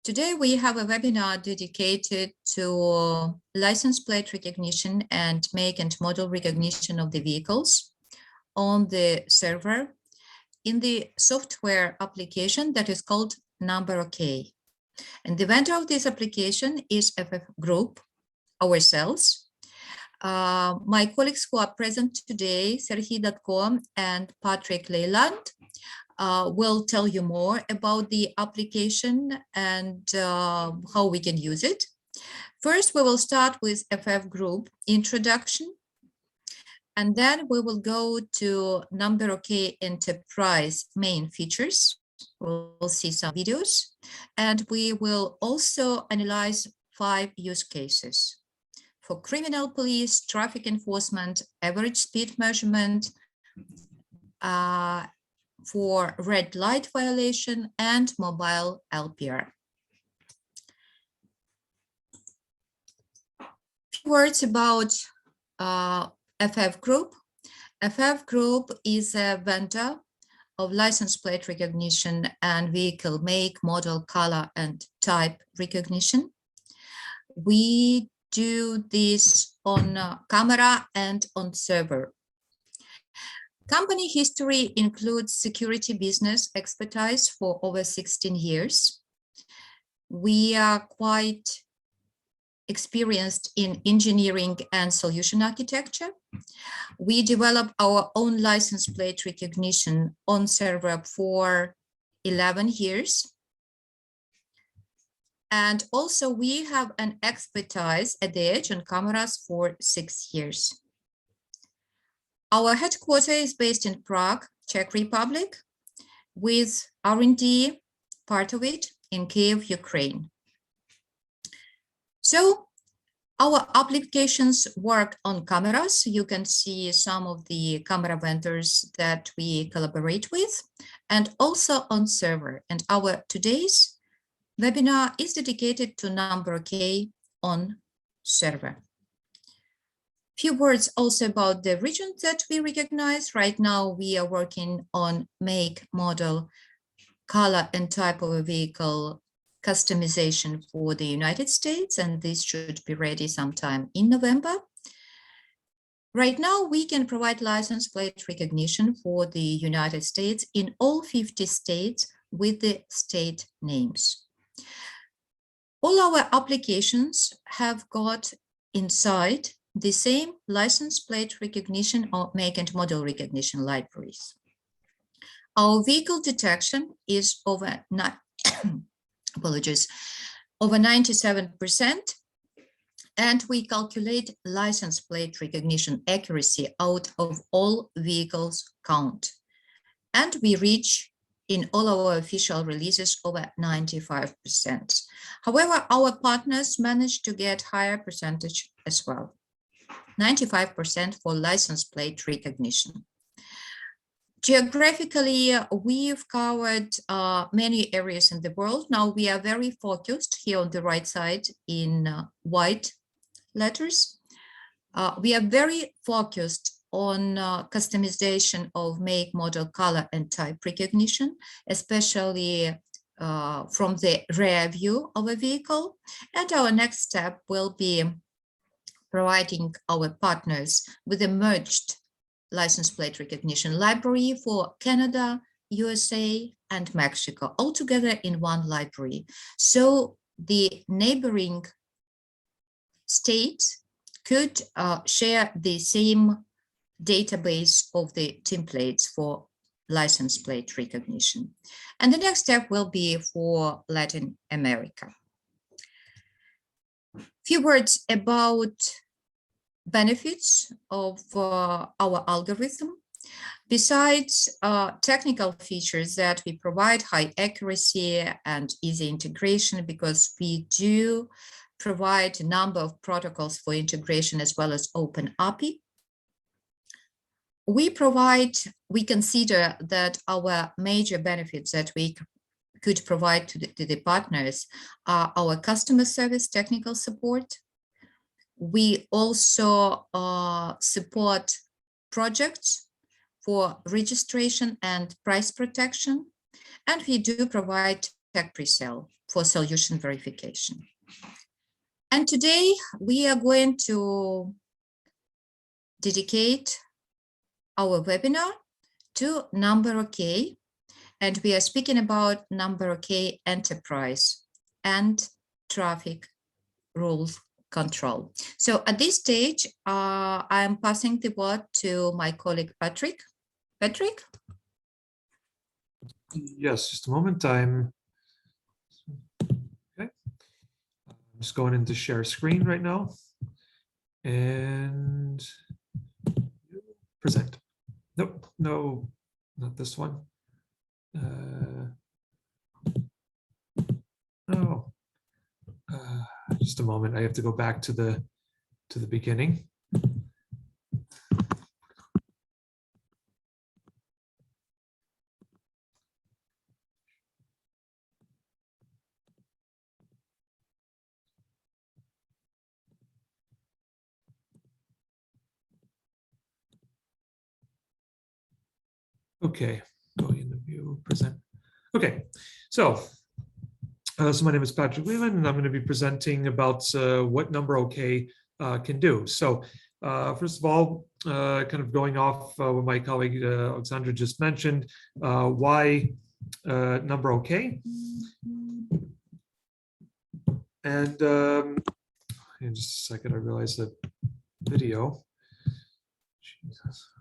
Today we have a webinar dedicated to license plate recognition and make and model recognition of the vehicles on the server in the software application that is called NumberOk. And the vendor of this application is FF Group, ourselves. My colleagues who are present today, Serhiy Datko and Patrick Leyland, will tell you more about the application and how we can use it. First, we will start with FF Group introduction, and then we will go to NumberOk Enterprise main features. We'll see some videos, and we will also analyze 5 use cases for criminal police, traffic enforcement, average speed measurement, for red light violation, and mobile LPR. Few words about FF Group. FF Group is a vendor of license plate recognition and vehicle make, model, color, and type recognition. We do this on camera and on server. Company history includes security business expertise for over 16 years. We are quite experienced in engineering and solution architecture. We develop our own license plate recognition on server for 11 years. And also we have an expertise at the edge on cameras for 6 years. Our headquarters is based in Prague, Czech Republic, with R&D part of it in Kyiv, Ukraine. So our applications work on cameras. You can see some of the camera vendors that we collaborate with, and also on server. And our today's webinar is dedicated to NumberOk on server. Few words also about the regions that we recognize. Right now, we are working on make, model, color, and type of a vehicle customization for the United States, and this should be ready sometime in November. Right now, we can provide license plate recognition for the United States in all 50 states with the state names. All our applications have got inside the same license plate recognition or make and model recognition libraries. Our vehicle detection is over over 97%, and we calculate license plate recognition accuracy out of all vehicles count, and we reach in all our official releases over 95%. However, our partners managed to get higher percentage as well. 95% for license plate recognition. Geographically, we've covered many areas in the world. Now we are very focused here on the right side in white letters. We are very focused on customization of make, model, color, and type recognition, especially from the rear view of a vehicle. And our next step will be providing our partners with a merged license plate recognition library for Canada, USA, and Mexico, all together in one library. So the neighboring states could share the same database of the templates for license plate recognition. And the next step will be for Latin America. Few words about benefits of our algorithm. Besides technical features that we provide, high accuracy and easy integration, because we do provide a number of protocols for integration as well as open API. We consider that our major benefits that we could provide to the partners are our customer service technical support. We also support projects for registration and price protection. And we do provide tech pre-sale for solution verification. And today we are going to dedicate our webinar to NumberOk, and we are speaking about NumberOk Enterprise and traffic rules control. So at this stage, I'm passing the word to my colleague, Patrick. Patrick? Yes, just a moment. I'm just going into share screen right now and present. Nope, no, not this one. Oh, just a moment. I have to go back to the beginning. Okay, going into view, present. Okay, so my name is Patrick Leland, and I'm going to be presenting about what NumberOk can do. So first of all, kind of going off what my colleague Alexandra just mentioned, why NumberOk? And in just a second, I realized that video. Jesus.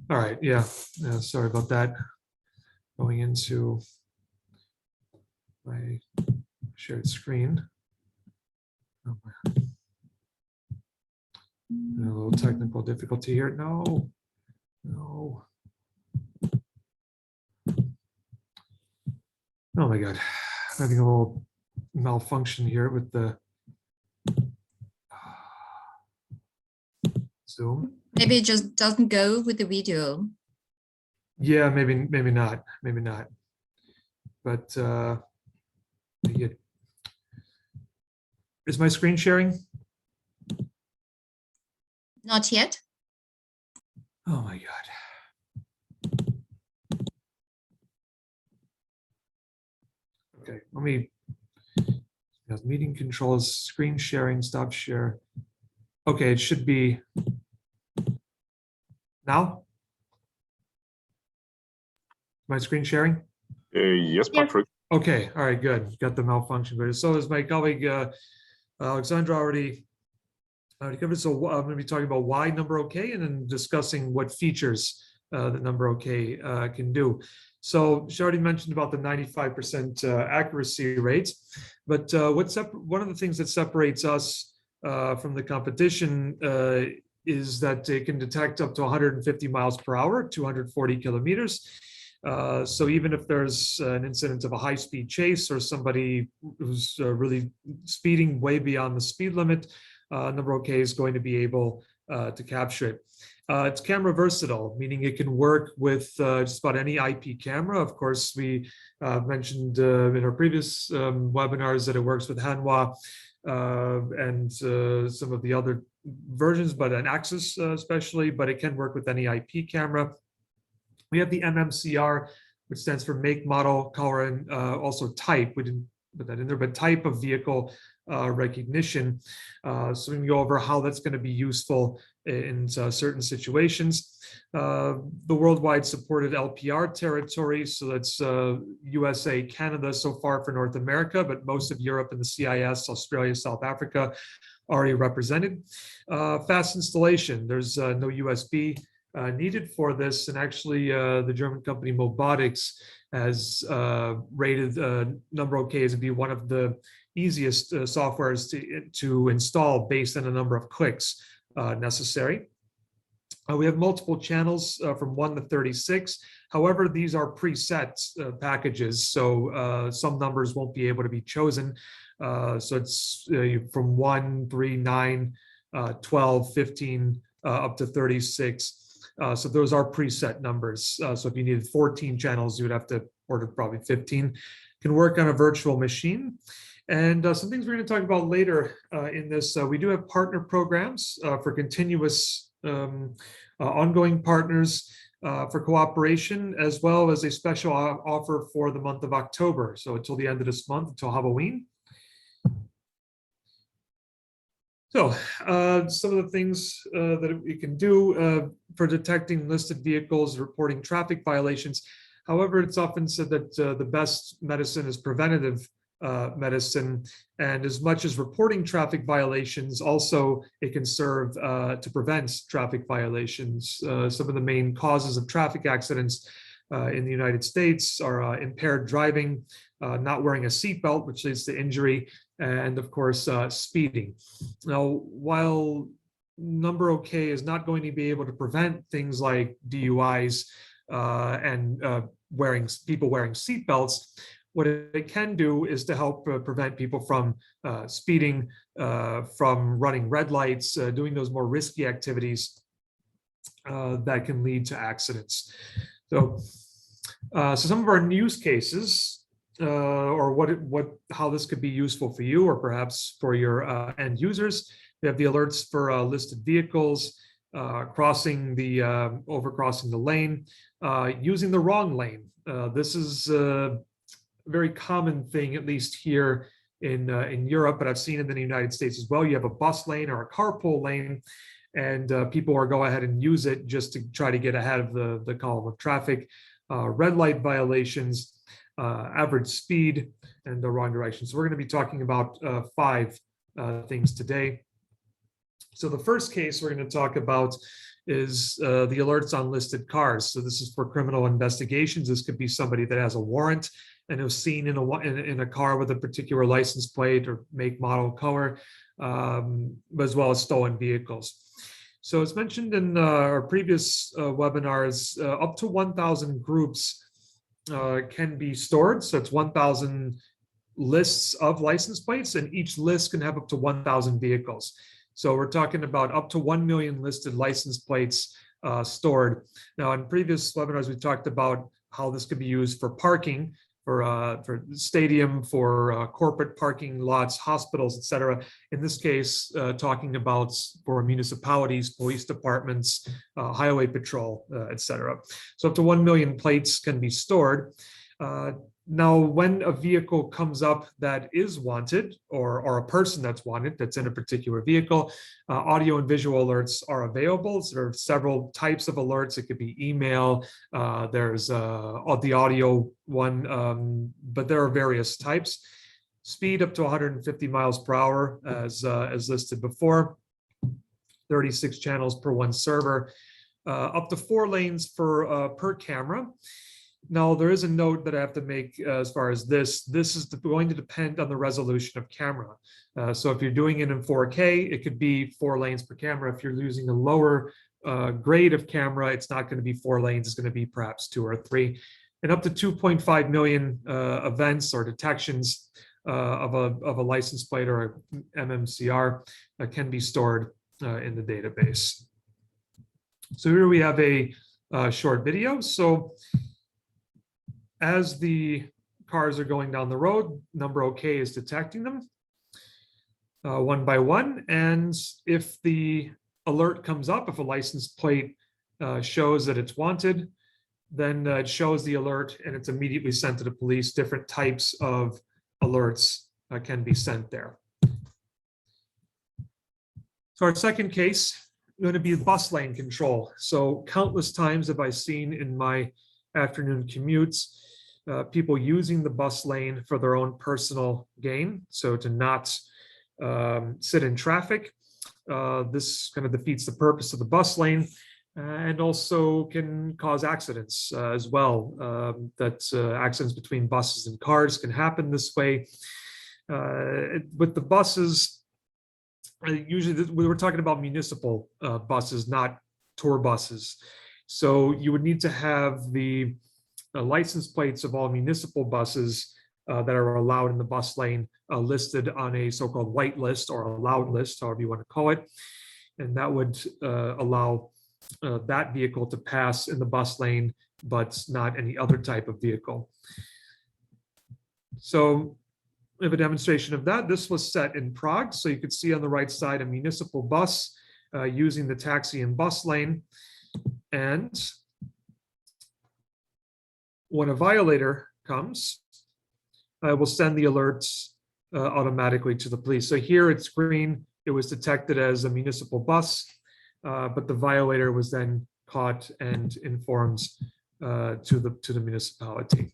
All right, yeah, sorry about that. Going into my shared screen. Oh, a little technical difficulty here. No. Oh my God, having a little malfunction here with the Zoom. Maybe it just doesn't go with the video. Yeah, maybe not. But is my screen sharing? Not yet. Oh my God. Okay, let me, meeting controls, screen sharing, stop share. Okay, it should be now. My screen sharing? Yes, Patrick. Okay, all right, good. Got the malfunction, but so is my colleague Alexandra already covered. So I'm going to be talking about why NumberOk and then discussing what features that NumberOk can do. So she already mentioned about the 95% accuracy rate, but one of the things that separates us from the competition is that it can detect up to 150 miles per hour, 240 kilometers. So even if there's an incident of a high-speed chase or somebody who's really speeding way beyond the speed limit, NumberOk is going to be able to capture it. It's camera versatile, meaning it can work with just about any IP camera. Of course, we mentioned in our previous webinars that it works with Hanwha and some of the other versions, but an Axis especially, but it can work with any IP camera. We have the MMCR, which stands for make, model, color, and also type. We didn't put that in there, but type of vehicle recognition. So we can go over how that's going to be useful in certain situations. The worldwide supported LPR territory, so that's USA, Canada so far for North America, but most of Europe and the CIS, Australia, South Africa already represented. Fast installation, there's no USB needed for this, and actually the German company Mobotics has rated NumberOk as to be one of the easiest softwares to install based on a number of clicks necessary. We have multiple channels from 1 to 36. However, these are preset packages, so some numbers won't be able to be chosen. So it's from 1, 3, 9, 12, 15, up to 36. So those are preset numbers. So if you needed 14 channels, you would have to order probably 15. Can work on a virtual machine. And some things we're going to talk about later in this. We do have partner programs for continuous ongoing partners. for cooperation, as well as a special offer for the month of October. So until the end of this month, until Halloween. So some of the things that we can do for detecting listed vehicles, reporting traffic violations. However, it's often said that the best medicine is preventative medicine, and as much as reporting traffic violations, also it can serve to prevent traffic violations. Some of the main causes of traffic accidents in the United States are impaired driving, not wearing a seatbelt, which leads to injury, and of course, speeding. Now, while NumberOk is not going to be able to prevent things like DUIs and people wearing seatbelts, what it can do is to help prevent people from speeding, from running red lights, doing those more risky activities that can lead to accidents. So some of our use cases, or how this could be useful for you, or perhaps for your end users. We have the alerts for listed vehicles, overcrossing the lane, using the wrong lane. This is a very common thing, at least here in Europe, but I've seen it in the United States as well. You have a bus lane or a carpool lane, and people are go ahead and use it just to try to get ahead of the column of traffic. Red light violations, average speed, and the wrong direction. So we're going to be talking about 5 things today. So the first case we're going to talk about is the alerts on listed cars. So this is for criminal investigations. This could be somebody that has a warrant and was seen in a car with a particular license plate or make, model, color, as well as stolen vehicles. So it's mentioned in our previous webinars, up to 1,000 groups can be stored. So it's 1,000 lists of license plates, and each list can have up to 1,000 vehicles. So we're talking about up to 1 million listed license plates stored. Now, in previous webinars, we talked about how this could be used for parking, for stadium, for corporate parking lots, hospitals, etc. In this case, talking about for municipalities, police departments, highway patrol, etc. So up to 1 million plates can be stored. Now, when a vehicle comes up that is wanted, or a person that's wanted that's in a particular vehicle, audio and visual alerts are available. So there are several types of alerts. It could be email, there's the audio one, but there are various types. Speed up to 150 miles per hour, as listed before, 36 channels per one server, up to 4 lanes per camera. Now, there is a note that I have to make as far as this is going to depend on the resolution of camera. So if you're doing it in 4K, it could be 4 lanes per camera. If you're using a lower grade of camera, it's not going to be 4 lanes, it's going to be perhaps 2 or 3. And up to 2.5 million events or detections of a license plate or MMCR can be stored in the database. So here we have a short video. So as the cars are going down the road, NumberOk is detecting them one by one. And if the alert comes up, if a license plate shows that it's wanted, then it shows the alert and it's immediately sent to the police. Different types of alerts can be sent there. So our second case is going to be bus lane control. So countless times have I seen in my afternoon commutes people using the bus lane for their own personal gain, so to not sit in traffic. This kind of defeats the purpose of the bus lane, and also can cause accidents as well. Accidents between buses and cars can happen this way. With the buses, usually we were talking about municipal buses, not tour buses. So you would need to have the license plates of all municipal buses that are allowed in the bus lane listed on a so-called white list or allowed list, however you want to call it. And that would allow that vehicle to pass in the bus lane, but not any other type of vehicle. So we have a demonstration of that. This was set in Prague. So you could see on the right side a municipal bus using the taxi and bus lane. And when a violator comes, we'll send the alerts automatically to the police. So here it's green. It was detected as a municipal bus, but the violator was then caught and informed to the municipality.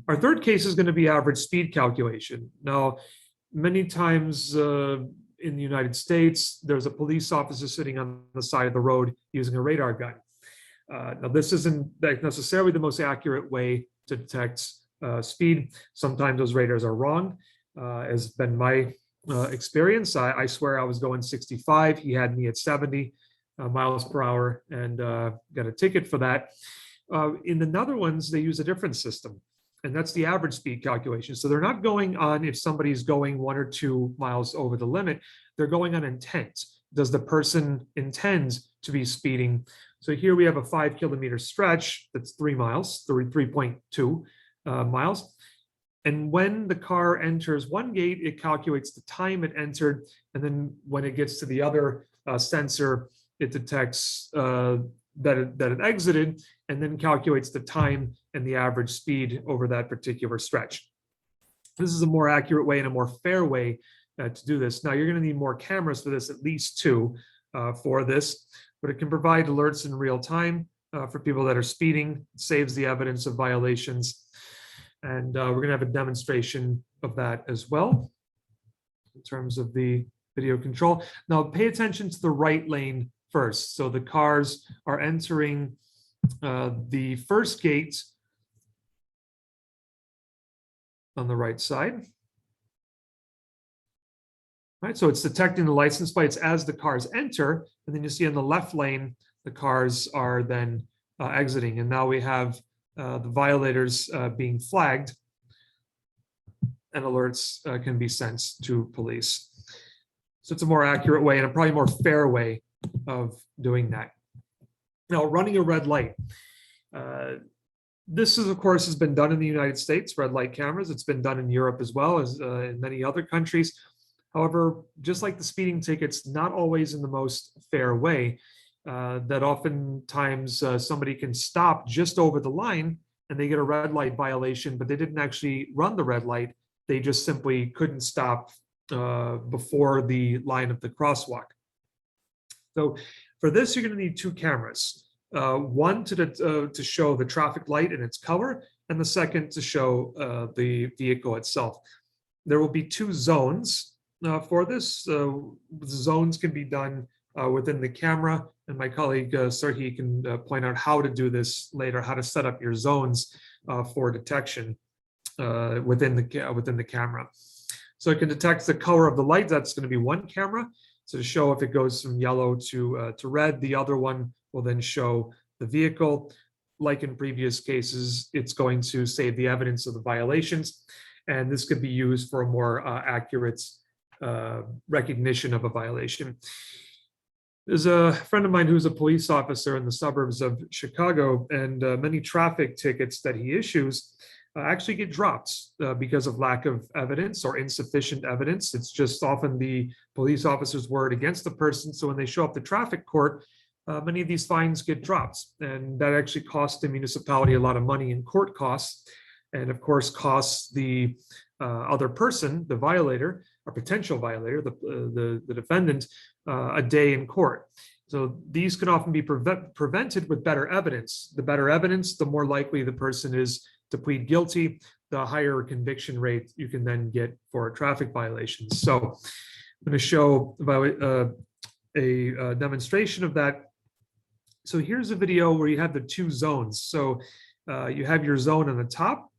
Our third case is going to be average speed calculation. Now, many times in the United States, there's a police officer sitting on the side of the road using a radar gun. Now, this isn't necessarily the most accurate way to detect speed. Sometimes those radars are wrong, has been my experience. I swear I was going 65. He had me at 70 miles per hour and got a ticket for that. In the Netherlands, they use a different system, and that's the average speed calculation. So they're not going on if somebody's going 1 or 2 miles over the limit. They're going on intent. Does the person intend to be speeding? So here we have a 5 kilometer stretch that's 3 miles, 3.2 miles. And when the car enters one gate, it calculates the time it entered. And then when it gets to the other sensor, it detects that it exited and then calculates the time and the average speed over that particular stretch. This is a more accurate way and a more fair way to do this. Now, you're going to need more cameras for this, at least 2 for this, but it can provide alerts in real time for people that are speeding, saves the evidence of violations. And we're going to have a demonstration of that as well in terms of the video control. Now, pay attention to the right lane first. So the cars are entering the first gate on the right side. All right, so it's detecting the license plates as the cars enter, and then you see in the left lane, the cars are then exiting. And now we have the violators being flagged, and alerts can be sent to police. So it's a more accurate way and a probably more fair way of doing that. Now, running a red light. This is, of course, has been done in the United States, red light cameras. It's been done in Europe as well as in many other countries. However, just like the speeding tickets, not always in the most fair way. That oftentimes somebody can stop just over the line and they get a red light violation, but they didn't actually run the red light. They just simply couldn't stop before the line of the crosswalk. So for this, you're going to need 2 cameras. One to show the traffic light and its color, and the second to show the vehicle itself. There will be 2 zones for this. Zones can be done within the camera, and my colleague Serhi can point out how to do this later, how to set up your zones for detection within the camera. So it can detect the color of the light. That's going to be one camera. So to show if it goes from yellow to red, the other one will then show the vehicle. Like in previous cases, it's going to save the evidence of the violations, and this could be used for a more accurate recognition of a violation. There's a friend of mine who's a police officer in the suburbs of Chicago, and many traffic tickets that he issues actually get dropped because of lack of evidence or insufficient evidence. It's just often the police officer's word against the person. So when they show up to traffic court, many of these fines get dropped, and that actually costs the municipality a lot of money in court costs, and of course costs the other person, the violator, or potential violator, the defendant, a day in court. So these can often be prevented with better evidence. The better evidence, the more likely the person is to plead guilty, the higher conviction rate you can then get for traffic violations. So I'm going to show a demonstration of that. So here's a video where you have the 2 zones. So you have your zone on the top,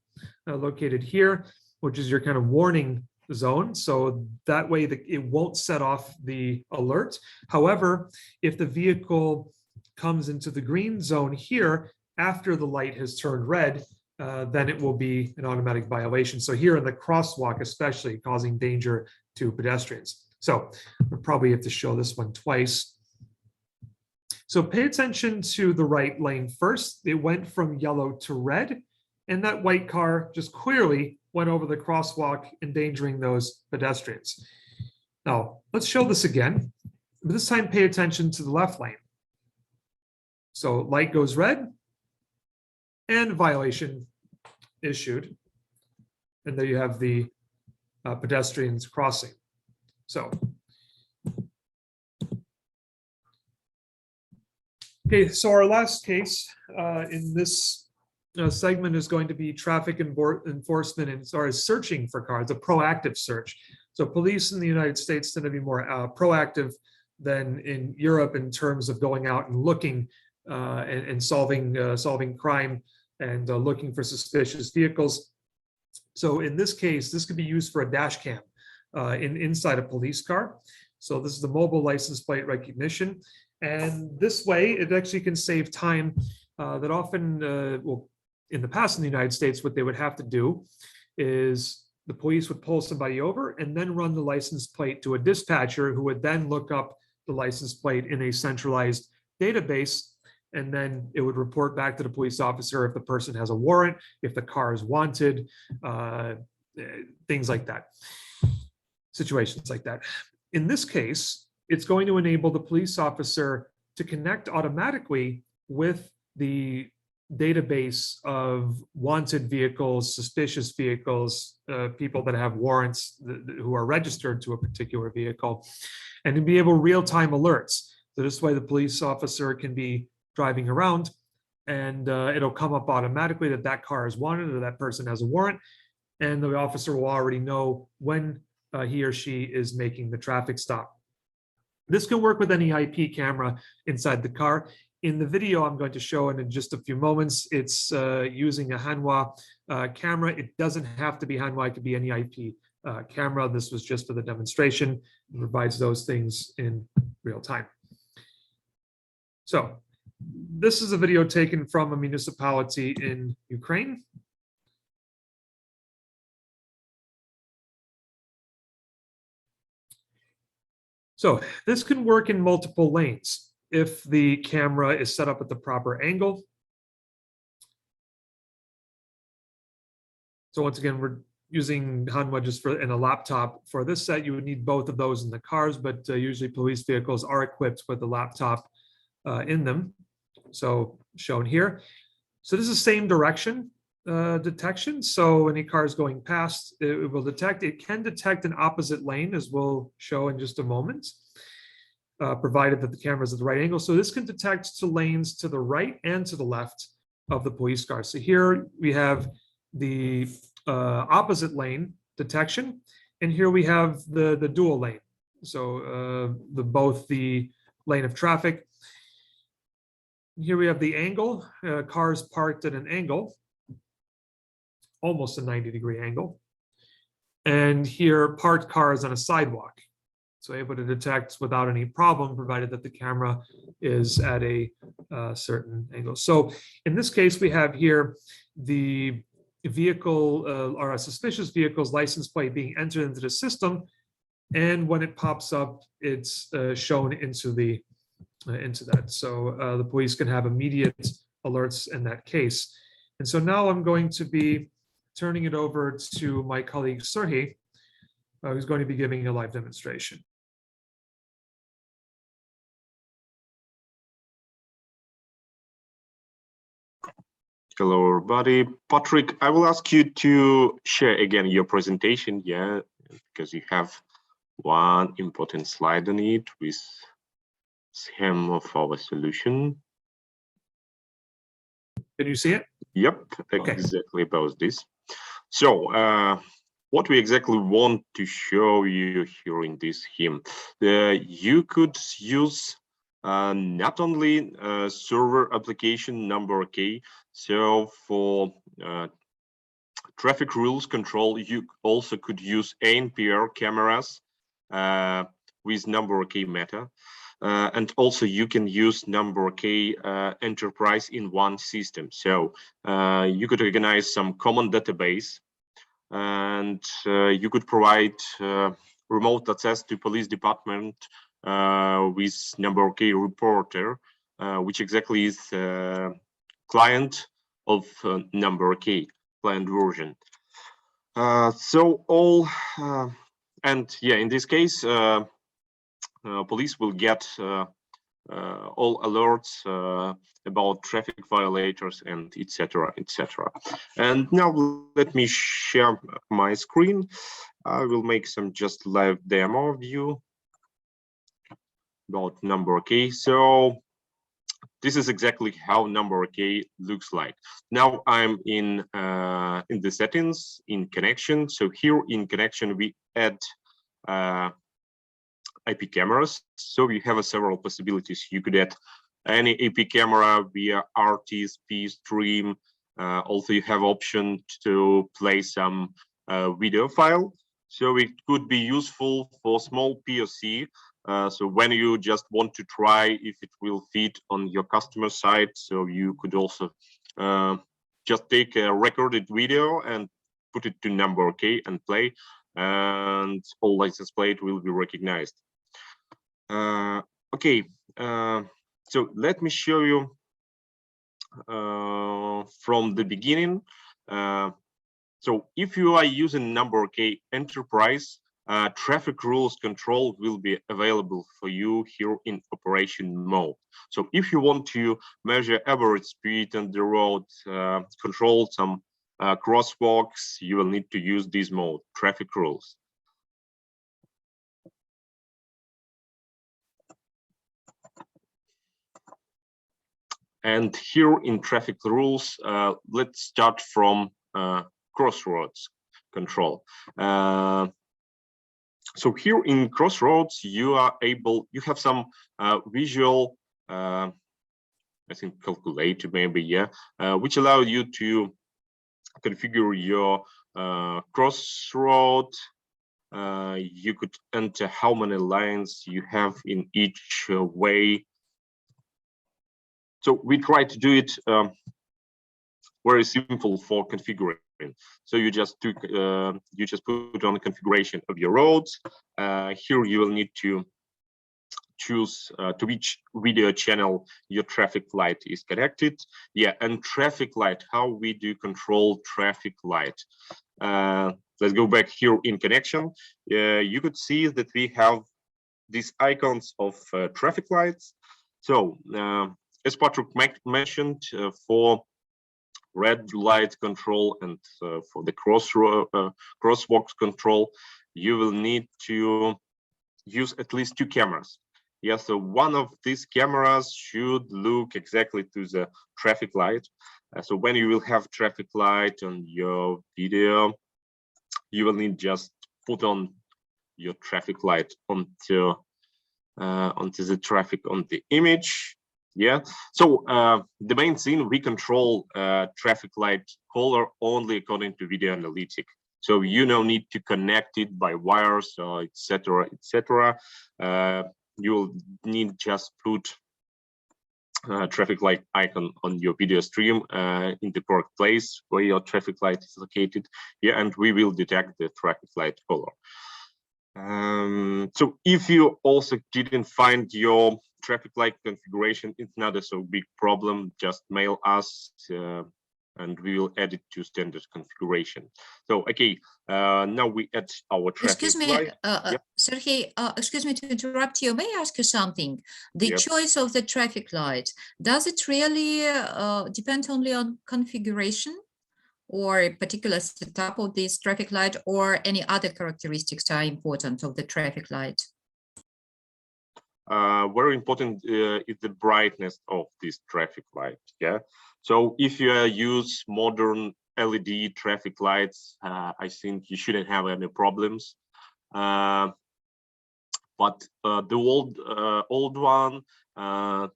located here, which is your kind of warning zone. So that way it won't set off the alert. However, if the vehicle comes into the green zone here after the light has turned red, then it will be an automatic violation. So here in the crosswalk, especially causing danger to pedestrians. So we'll probably have to show this one twice. So pay attention to the right lane first. It went from yellow to red, and that white car just clearly went over the crosswalk, endangering those pedestrians. Now, let's show this again, but this time pay attention to the left lane. So light goes red, and violation issued. And there you have the pedestrians crossing. So, okay, so our last case in this segment is going to be traffic enforcement and searching for cars, a proactive search. So police in the United States tend to be more proactive than in Europe in terms of going out and looking and solving crime and looking for suspicious vehicles. So in this case, this could be used for a dash cam inside a police car. So this is the mobile license plate recognition. And this way, it actually can save time that often, well, in the past in the United States, what they would have to do is the police would pull somebody over and then run the license plate to a dispatcher who would then look up the license plate in a centralized database. And then it would report back to the police officer if the person has a warrant, if the car is wanted, things like that, situations like that. In this case, it's going to enable the police officer to connect automatically with the database of wanted vehicles, suspicious vehicles, people that have warrants who are registered to a particular vehicle, and to be able real-time alerts. So this way the police officer can be driving around and it'll come up automatically that that car is wanted or that person has a warrant, and the officer will already know when he or she is making the traffic stop. This can work with any IP camera inside the car. In the video I'm going to show in just a few moments, it's using a Hanwha camera. It doesn't have to be Hanwha, it could be any IP camera. This was just for the demonstration. It provides those things in real time. So this is a video taken from a municipality in Ukraine. So this can work in multiple lanes if the camera is set up at the proper angle. So once again, we're using Hanwha just for in a laptop. For this set, you would need both of those in the cars, but usually police vehicles are equipped with a laptop in them. So shown here. So this is the same direction detection. So any cars going past, it will detect. It can detect an opposite lane, as we'll show in just a moment, provided that the camera is at the right angle. So this can detect to lanes to the right and to the left of the police car. So here we have the opposite lane detection, and here we have the dual lane. So both the lane of traffic. Here we have the angle, cars parked at an angle, almost a 90-degree angle. And here parked cars on a sidewalk. So able to detect without any problem, provided that the camera is at a certain angle. So in this case, we have here the vehicle or a suspicious vehicle's license plate being entered into the system. And when it pops up, it's shown into that. So the police can have immediate alerts in that case. And so now I'm going to be turning it over to my colleague Serhii, who's going to be giving a live demonstration. Hello, everybody. Patrick, I will ask you to share again your presentation, yeah, because you have one important slide on it with scheme of our solution. Can you see it? Yep, Okay. exactly about this. So what we exactly want to show you here in this scheme, you could use not only server application NumberOk. So for traffic rules control, you also could use ANPR cameras with NumberOk Meta. And also you can use NumberOk Enterprise in one system. So you could organize some common database, and you could provide remote access to police department with NumberOk Reporter, which exactly is client of NumberOk client version. So all and yeah, in this case, police will get all alerts about traffic violators and etc. etc. And now let me share my screen. I will make some just live demo view about NumberOk. So this is exactly how NumberOk looks like. Now I'm in the settings in connection. So here in connection we add IP cameras. So you have several possibilities. You could add any IP camera via RTSP stream. Also, you have option to play some video file. So it could be useful for small POC. So when you just want to try if it will fit on your customer side, so you could also just take a recorded video and put it to NumberOk and play, and all license plate will be recognized. Okay, so let me show you from the beginning. So if you are using NumberOk Enterprise, traffic rules control will be available for you here in operation mode. So if you want to measure average speed on the road, control some crosswalks, you will need to use this mode, traffic rules. And here in traffic rules, let's start from crossroads control. So here in crossroads, you have some visual, I think calculator maybe, yeah, which allow you to configure your crossroad. You could enter how many lines you have in each way. So we try to do it very simple for configuring. So you just put on the configuration of your roads. Here you will need to choose to which video channel your traffic light is connected. Yeah, and traffic light, how we do control traffic light. Let's go back here in connection. You could see that we have these icons of traffic lights. So as Patrick mentioned, for red light control and for the crosswalks control, you will need to use at least 2 cameras. Yeah, so one of these cameras should look exactly to the traffic light. So when you will have traffic light on your video, you will need just put on your traffic light onto the traffic on the image. Yeah, so the main thing, we control traffic light color only according to video analytic. So you no need to connect it by wires or etc. etc. You'll need just put traffic light icon on your video stream in the correct place where your traffic light is located. Yeah, and we will detect the traffic light color. So if you also didn't find your traffic light configuration, it's not a so big problem. Just mail us and we will add it to standard configuration. So okay, now we add our traffic light. Yep. Sergey, excuse me to interrupt you. May I ask you something? The Yep. choice of the traffic light, does it really depend only on configuration or a particular setup of this traffic light, or any other characteristics are important of the traffic light? Very important is the brightness of this traffic light. Yeah, so if you use modern LED traffic lights, I think you shouldn't have any problems. But the old one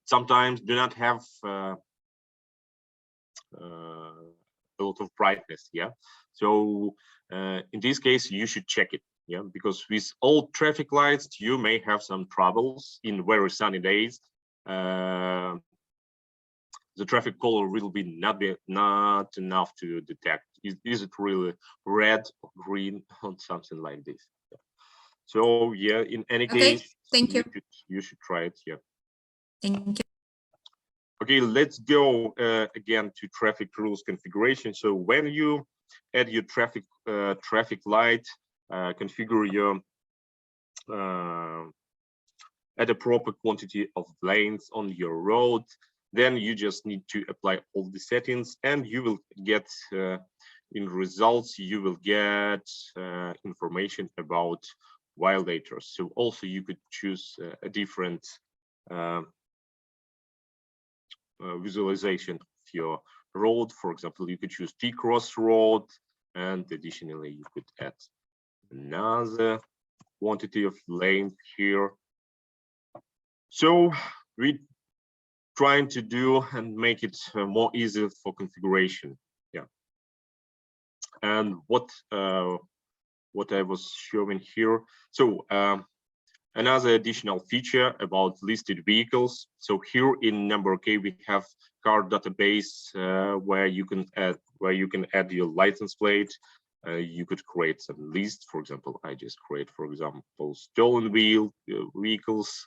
sometimes do not have a lot of brightness. Yeah, so in this case you should check it. Yeah, because with old traffic lights you may have some troubles in very sunny days. The traffic color will be not enough to detect. Is it really red or green or something like this? Yeah. So yeah, in any Okay, case, thank you. You should try it. Yeah. Thank you. Okay, let's go again to traffic rules configuration. So when you add your traffic light, configure your at a proper quantity of lanes on your road, then you just need to apply all the settings, and you will get in results, you will get information about violators. So also you could choose a different visualization of your road. For example, you could choose T-cross road, and additionally you could add another quantity of lane here. So we trying to do and make it more easy for configuration. Yeah. And what I was showing here. So another additional feature about listed vehicles. So here in NumberOk we have car database where you can add your license plate. You could create some list. For example, I just create, for example, stolen vehicles,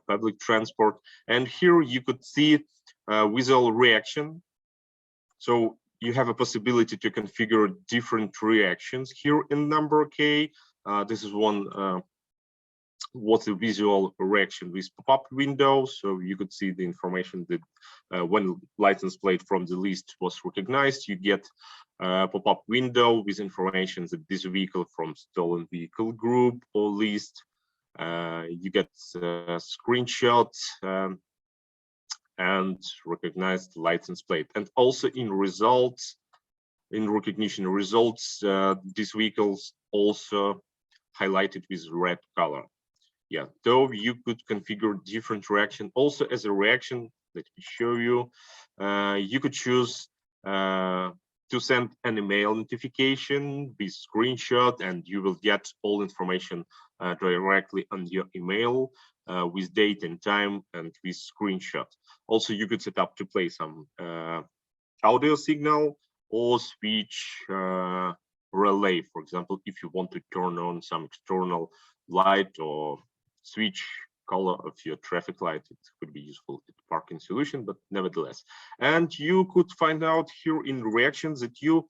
public transport, and here you could see visual reaction. So you have a possibility to configure different reactions here in NumberOk. This is one what's the visual reaction with pop-up window. So you could see the information that when license plate from the list was recognized, you get a pop-up window with information that this vehicle from stolen vehicle group or list. You get a screenshot and recognized license plate. And also in results, in recognition results, these vehicles also highlighted with red color. Yeah, though you could configure different reaction. Also as a reaction, let me show you, you could choose to send an email notification with screenshot, and you will get all information directly on your email with date and time and with screenshot. Also, you could set up to play some audio signal or switch relay. For example, if you want to turn on some external light or switch color of your traffic light, it could be useful in parking solution, but nevertheless. And you could find out here in reactions that you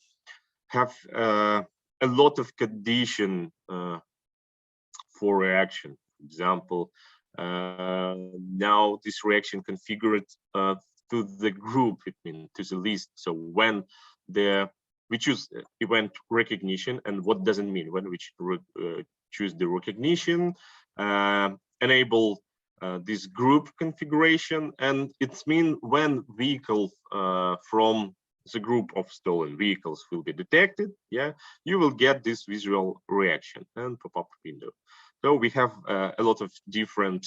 have a lot of condition for reaction. For example, now this reaction configured to the group, it means to the list. So when we choose event recognition, and what does it mean when we choose the recognition, enable this group configuration, and it's mean when vehicle from the group of stolen vehicles will be detected, yeah, you will get this visual reaction and pop-up window. So we have a lot of different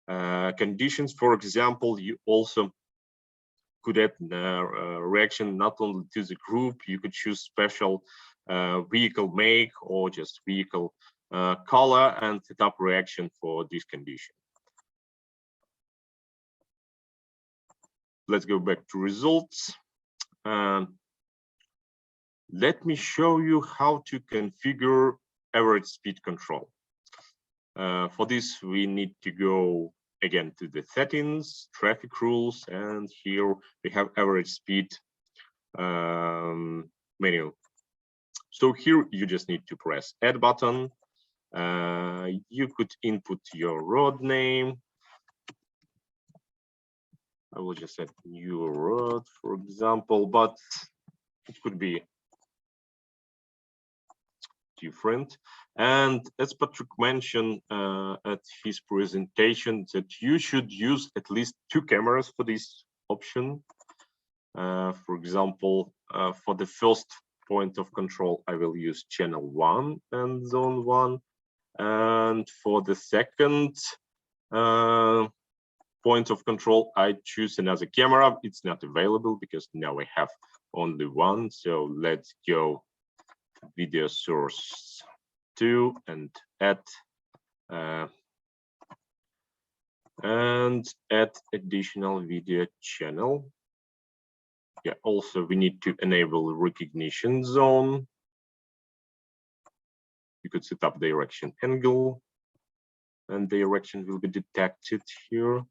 conditions. For example, you also could add reaction not only to the group, you could choose special vehicle make or just vehicle color and set up reaction for this condition. Let's go back to results. Let me show you how to configure average speed control. For this, we need to go again to the settings, traffic rules, and here we have average speed menu. So here you just need to press add button. You could input your road name. I will just set new road, for example, but it could be different. And as Patrick mentioned at his presentation, that you should use at least 2 cameras for this option. For example, for the first point of control, I will use channel 1 and zone 1. And for the second point of control, I choose another camera. It's not available because now I have only one. So let's go to video source 2 and add additional video channel. Yeah, also we need to enable recognition zone. You could set up direction angle and direction will be detected here.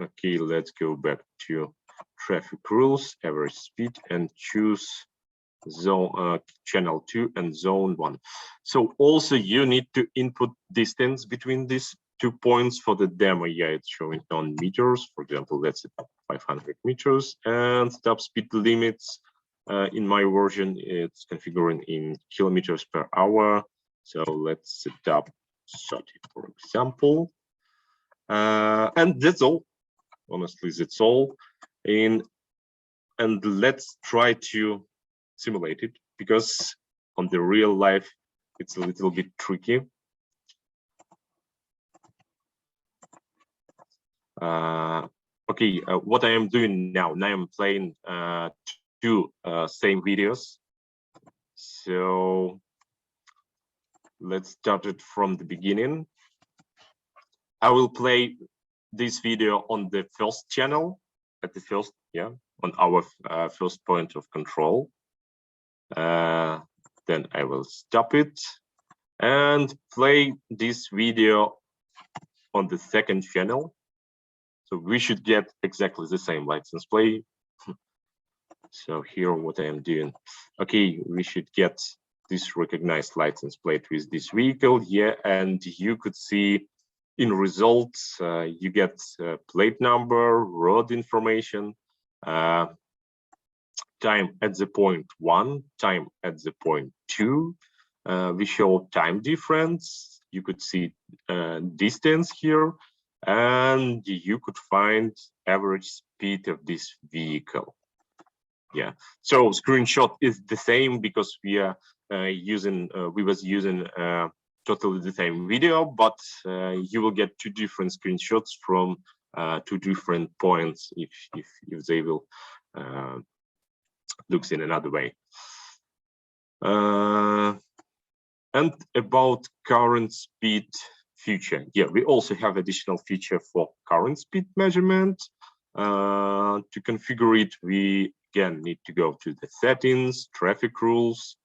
Okay, let's go back to traffic rules, average speed, and choose zone channel 2 and zone 1. So also you need to input distance between these 2 points for the demo. Yeah, it's showing on meters. For example, let's set up 500 meters, and stop speed limits. In my version, it's configuring in kilometers per hour. So let's set up 30, for example. And that's all. Honestly, that's all. And let's try to simulate it, because on the real life, it's a little bit tricky. Okay, what I am doing now I'm playing 2 same videos. So let's start it from the beginning. I will play this video on the first channel, at the first, on our first point of control. Then I will stop it and play this video on the second channel. So we should get exactly the same license plate. So here what I am doing. Okay, we should get this recognized license plate with this vehicle. Yeah, and you could see in results, you get plate number, road information, time at the point 1, time at the point 2. We show time difference. You could see distance here, and you could find average speed of this vehicle. Yeah, so screenshot is the same because we are using totally the same video, but you will get 2 different screenshots from 2 different points if they will looks in another way. And about current speed feature, yeah, we also have additional feature for current speed measurement. To configure it, we again need to go to the settings, traffic rules.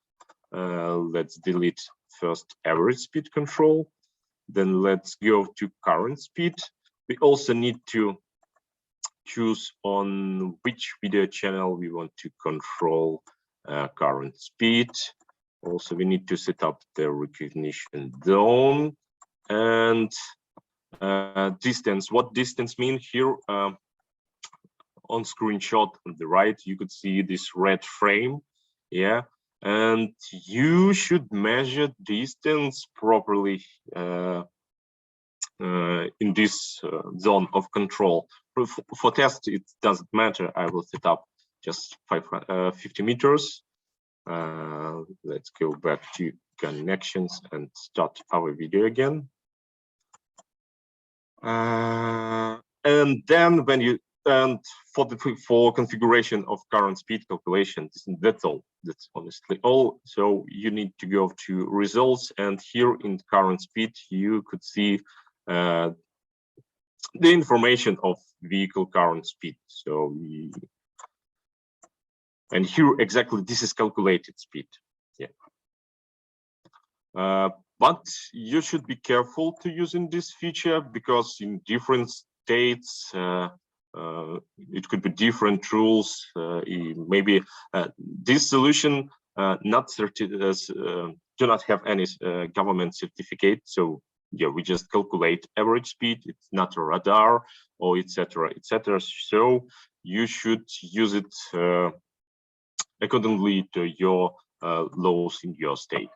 Let's delete first average speed control. Then let's go to current speed. We also need to choose on which video channel we want to control current speed. Also, we need to set up the recognition zone and distance. What distance mean here? On screenshot on the right, you could see this red frame. Yeah, and you should measure distance properly in this zone of control. For test, it doesn't matter. I will set up just 50 meters. Let's go back to connections and start our video again. And then when you for configuration of current speed calculation, that's all. That's honestly all. So you need to go to results, and here in current speed, you could see the information of vehicle current speed. So and here exactly this is calculated speed. Yeah. But you should be careful to using this feature, because in different states it could be different rules. Maybe this solution do not have any government certificate. So yeah, we just calculate average speed. It's not a radar or etc. etc. So you should use it accordingly to your laws in your state.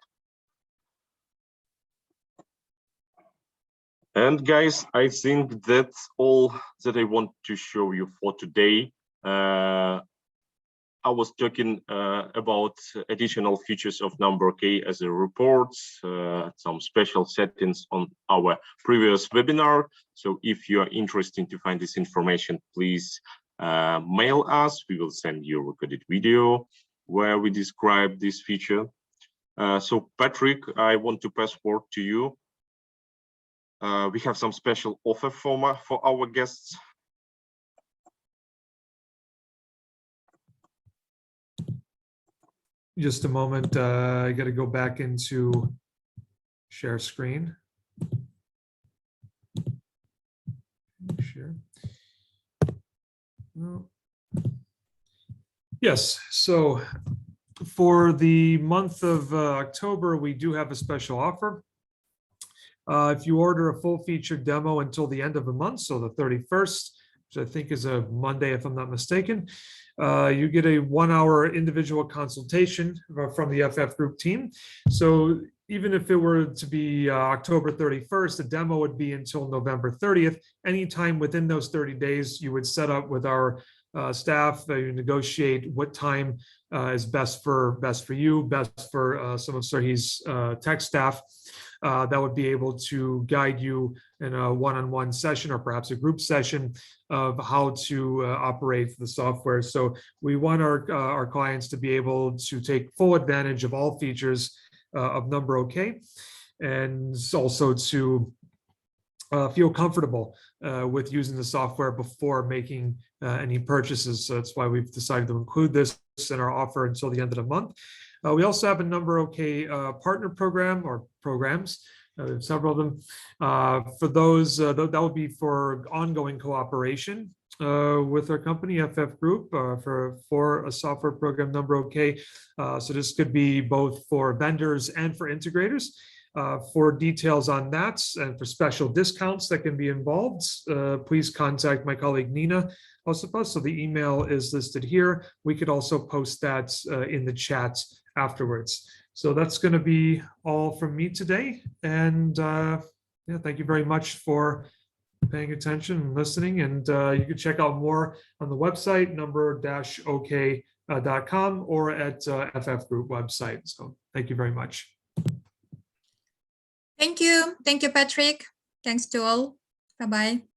And guys, I think that's all that I want to show you for today. I was talking about additional features of NumberOk as a report, some special settings on our previous webinar. So if you are interested to find this information, please mail us. We will send you a recorded video where we describe this feature. So Patrick, I want to pass word to you. We have some special offer for our guests. Just a moment. I got to go back into share screen. Share. Yes. So for the month of October, we do have a special offer. If you order a full-featured demo until the end of the month, so the 31st, which I think is a Monday, if I'm not mistaken, you get a 1-hour individual consultation from the FF Group team. So even if it were to be October 31st, the demo would be until November 30th. Anytime within those 30 days, you would set up with our staff, you negotiate what time is best for you, best for some of Serhi's tech staff. That would be able to guide you in a one-on-one session or perhaps a group session of how to operate the software. So we want our clients to be able to take full advantage of all features of NumberOk, and also to feel comfortable with using the software before making any purchases. So that's why we've decided to include this in our offer until the end of the month. We also have a NumberOk partner program or programs, several of them. For those, that would be for ongoing cooperation with our company, FF Group, for a software program, NumberOk. So this could be both for vendors and for integrators. For details on that and for special discounts that can be involved, please contact my colleague Nina Osipa. So the email is listed here. We could also post that in the chat afterwards. So that's going to be all from me today. And yeah, thank you very much for paying attention and listening. And you can check out more on the website, number-ok.com, or at FF Group website. So thank you very much. Thank you. Thank you, Patrick. Thanks to all. Bye-bye.